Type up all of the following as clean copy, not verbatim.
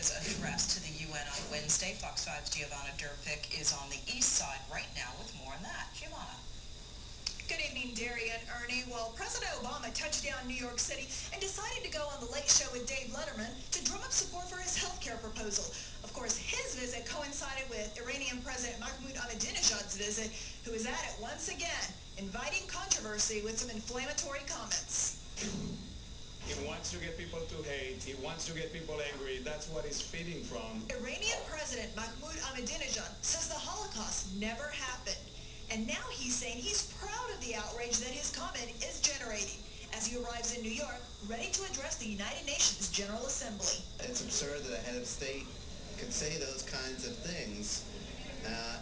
his address to the UN on Wednesday. Fox 5's Giovanna Durpick is on the east side right now with more on that. Giovanna. Good evening, Derry and Ernie. Well, President Obama touched down New York City and decided to go on the Late Show with Dave Letterman to drum up support for his health care proposal. Of course, his visit coincided with Iranian President Mahmoud Ahmadinejad's visit, who is at it once again, inviting controversy with some inflammatory comments. He wants to get people to hate. He wants to get people angry. That's what he's feeding from. Iranian President Mahmoud Ahmadinejad says the Holocaust never happened. And now he's saying he's proud of the outrage that his comment is generating as he arrives in New York, ready to address the United Nations General Assembly. It's absurd that a head of state could say those kinds of things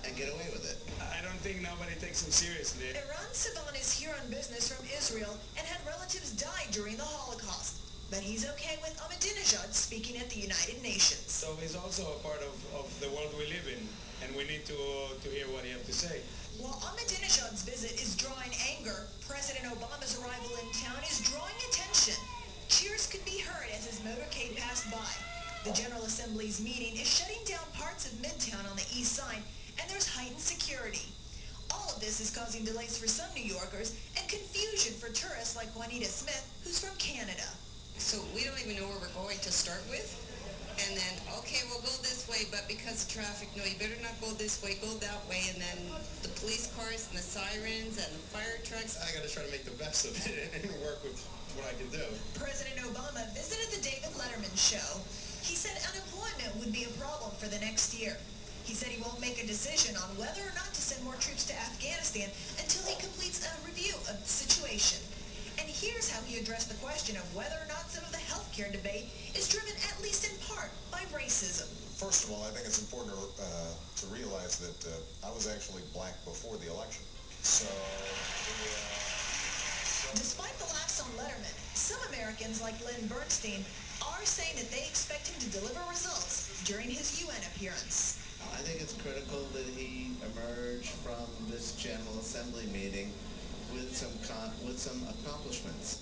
and get away with it. I don't think nobody takes him seriously. Iran Sivan is here on business from Israel and had relatives die during the Holocaust. But he's okay with Ahmadinejad speaking at the United Nations. So he's also a part of the world we live in, and we need to hear what he has to say. While Ahmadinejad's visit is drawing anger, President Obama's arrival in town is drawing attention. Cheers could be heard as his motorcade passed by. The General Assembly's meeting is shutting down parts of Midtown on the east side, and there's heightened security. All of this is causing delays for some New Yorkers and confusion for tourists like Juanita Smith, who's from Canada. So we don't even know where we're going to start with. And then, okay, we'll go this way, but because of traffic, no, you better not go this way, go that way. And then the police cars and the sirens and the fire trucks. I got to try to make the best of it and work with what I can do. President Obama visited the David Letterman show. He said unemployment would be a problem for the next year. He said he won't make a decision on whether or not to send more troops to Afghanistan until he completes a review of the situation. And here's how he addressed the question of whether or not some of the health care debate is driven, at least in part, by racism. First of all, I think it's important to realize that I was actually black before the election. So, Despite the laughs on Letterman, some Americans like Bernstein are saying that they expect him to deliver results during his UN appearance. I think it's critical that he emerge from this General Assembly meeting with some accomplishments.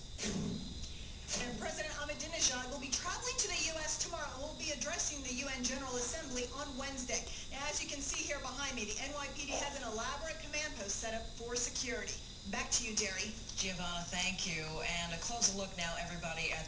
And President Ahmadinejad will be traveling to the U.S. tomorrow and will be addressing the UN General Assembly on Wednesday. Now, as you can see here behind me, the NYPD has an elaborate command post set up for security. Back to you, Derry. Giovanna, thank you. And a closer look now, everybody, at